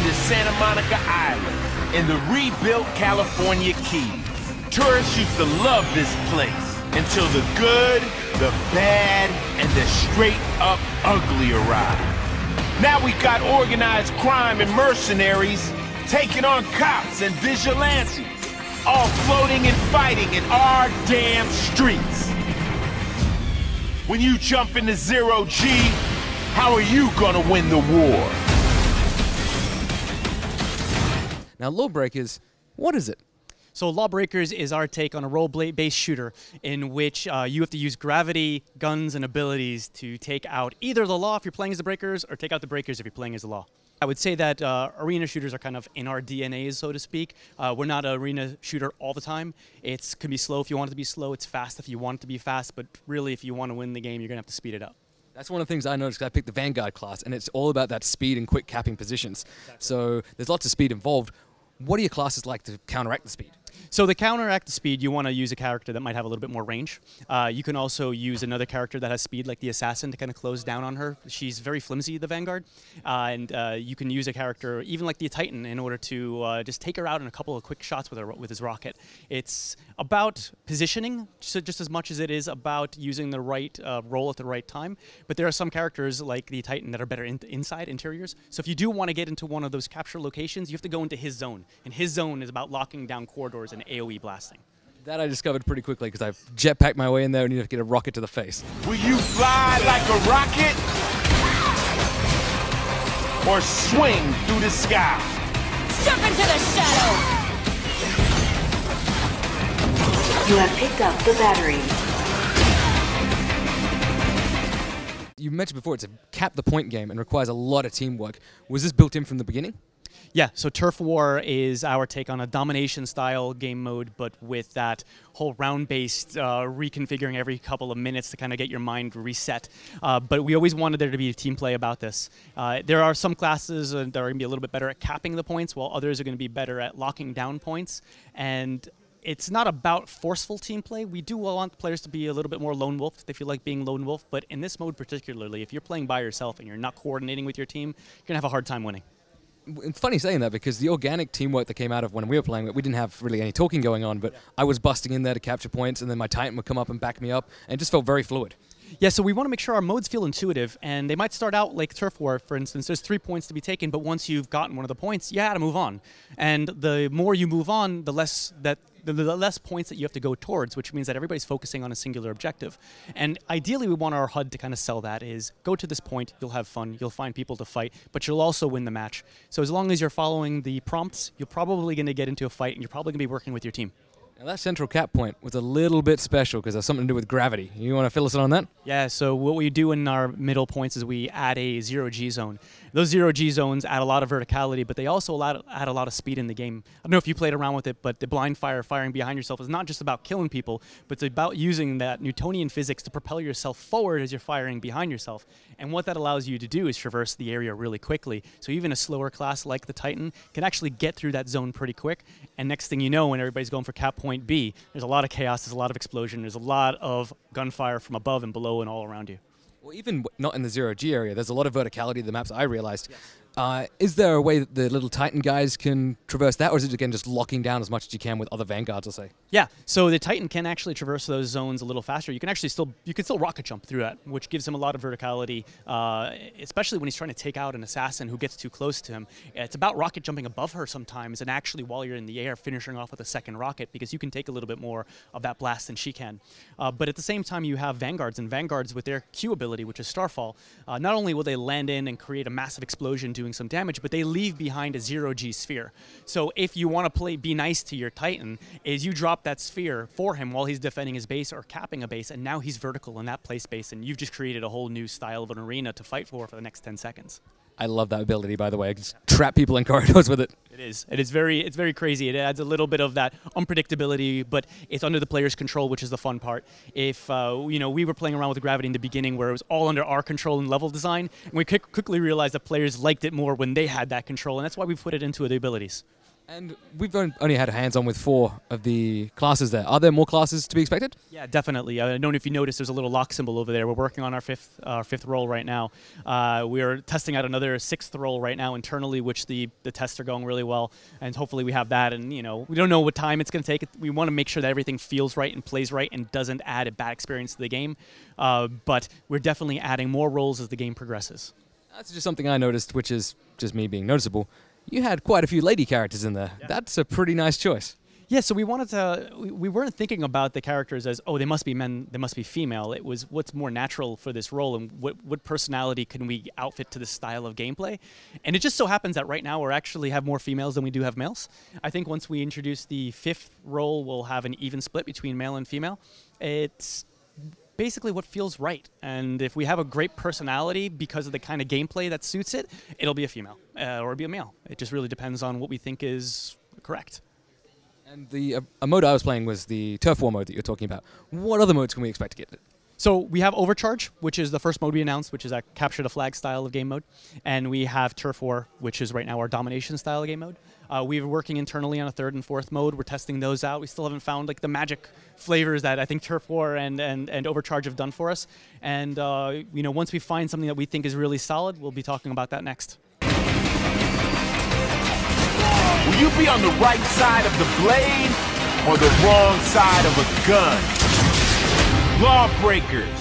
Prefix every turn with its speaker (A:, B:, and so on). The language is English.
A: to Santa Monica Island in the rebuilt California Keys. Tourists used to love this place until the good, the bad, and the straight-up ugly arrived. Now we got organized crime and mercenaries taking on cops and vigilantes, all floating and fighting in our damn streets. When you jump into zero G, how are you gonna win the war?
B: Now, LawBreakers, what is it?
C: So LawBreakers is our take on a role-based shooter in which you have to use gravity, guns, and abilities to take out either the Law if you're playing as the Breakers, or take out the Breakers if you're playing as the Law. I would say that arena shooters are kind of in our DNAs, so to speak. We're not an arena shooter all the time. It can be slow if you want it to be slow. It's fast if you want it to be fast. But really, if you want to win the game, you're going to have to speed it up.
B: That's one of the things I noticed because I picked the Vanguard class, and it's all about that speed and quick capping positions. Exactly. So there's lots of speed involved. What are your classes like to counteract the speed?
C: So to counteract the speed, you want to use a character that might have a little bit more range. You can also use another character that has speed, like the Assassin, to kind of close down on her. She's very flimsy, the Vanguard. And you can use a character, even like the Titan, in order to just take her out in a couple of quick shots with his rocket. It's about positioning, just as much as it is about using the right role at the right time. But there are some characters, like the Titan, that are better inside interiors. So if you do want to get into one of those capture locations, you have to go into his zone. And his zone is about locking down corridors and AoE blasting.
B: That I discovered pretty quickly because I've jetpacked my way in there and you have to get a rocket to the face.
A: Will you fly like a rocket? Or swing through the sky?
D: Step into the shadow!
E: You have picked up the battery.
B: You mentioned before it's a cap the point game and requires a lot of teamwork. Was this built in from the beginning?
C: Yeah, so Turf War is our take on a domination-style game mode, but with that whole round-based reconfiguring every couple of minutes to kind of get your mind reset. But we always wanted there to be a team play about this. There are some classes that are going to be a little bit better at capping the points, while others are going to be better at locking down points. And it's not about forceful team play. We do want players to be a little bit more lone wolf if they feel like being lone wolf. But in this mode particularly, if you're playing by yourself and you're not coordinating with your team, you're going to have a hard time winning.
B: It's funny saying that because the organic teamwork that came out of when we were playing it, we didn't have really any talking going on, but I was busting in there to capture points, and then my Titan would come up and back me up, and it just felt very fluid.
C: Yeah, so we want to make sure our modes feel intuitive, and they might start out like Turf War, for instance. There's 3 points to be taken, but once you've gotten one of the points, you got to move on. And the more you move on, the less points that you have to go towards, which means that everybody's focusing on a singular objective. And ideally, we want our HUD to kind of sell that is, go to this point, you'll have fun, you'll find people to fight, but you'll also win the match. So as long as you're following the prompts, you're probably going to get into a fight, and you're probably going to be working with your team.
B: Now that central cap point was a little bit special because it has something to do with gravity. You want to fill us in on that?
C: Yeah, so what we do in our middle points is we add a zero-G zone. Those zero-G zones add a lot of verticality, but they also add a lot of speed in the game. I don't know if you played around with it, but the blind fire, firing behind yourself, is not just about killing people, but it's about using that Newtonian physics to propel yourself forward as you're firing behind yourself. And what that allows you to do is traverse the area really quickly. So even a slower class like the Titan can actually get through that zone pretty quick. And next thing you know, when everybody's going for cap point B, there's a lot of chaos, there's a lot of explosion, there's a lot of gunfire from above and below and all around you.
B: Well, even not in the zero-G area, there's a lot of verticality to the maps, I realized.
C: Yes.
B: Is there a way that the little Titan guys can traverse that, or is it again just locking down as much as you can with other Vanguards, I'll say?
C: Yeah, so the Titan can actually traverse those zones a little faster. You can actually still rocket jump through that, which gives him a lot of verticality, especially when he's trying to take out an assassin who gets too close to him. It's about rocket jumping above her sometimes, and actually while you're in the air, finishing off with a second rocket, because you can take a little bit more of that blast than she can. But at the same time, you have Vanguards, and Vanguards with their Q ability, which is Starfall, not only will they land in and create a massive explosion doing some damage, but they leave behind a zero-G sphere. So if you want to be nice to your Titan, is you drop that sphere for him while he's defending his base or capping a base, and now he's vertical in that play space, and you've just created a whole new style of an arena to fight for the next 10 seconds.
B: I love that ability, by the way. I can just trap people in corridors with it.
C: It is. It's very crazy. It adds a little bit of that unpredictability, but it's under the player's control, which is the fun part. If we were playing around with the gravity in the beginning, where it was all under our control and level design, and we quickly realized that players liked it more when they had that control, and that's why we put it into the abilities.
B: And we've only had hands-on with 4 of the classes there. Are there more classes to be expected?
C: Yeah, definitely. I don't know if you noticed, there's a little lock symbol over there. We're working on our fifth role right now. We're testing out another 6th role right now internally, which the tests are going really well, and hopefully we have that. And we don't know what time it's going to take. We want to make sure that everything feels right and plays right and doesn't add a bad experience to the game. But we're definitely adding more roles as the game progresses.
B: That's just something I noticed, which is just me being noticeable. You had quite a few lady characters in there. Yeah. That's a pretty nice choice.
C: Yeah, so we wanted to, we weren't thinking about the characters as, oh, they must be men, they must be female. It was what's more natural for this role and what personality can we outfit to this style of gameplay. And it just so happens that right now we actually have more females than we do have males. I think once we introduce the 5th role, we'll have an even split between male and female. It's basically what feels right. And if we have a great personality because of the kind of gameplay that suits it, it'll be a female or it'll be a male. It just really depends on what we think is correct.
B: And the a mode I was playing was the Turf War mode that you're talking about. What other modes can we expect to get?
C: So we have Overcharge, which is the first mode we announced, which is a capture the flag style of game mode. And we have Turf War, which is right now our domination style of game mode. We're working internally on a 3rd and 4th mode. We're testing those out. We still haven't found like the magic flavors that I think Turf War and Overcharge have done for us. And once we find something that we think is really solid, we'll be talking about that next.
A: Will you be on the right side of the blade or the wrong side of a gun? LawBreakers.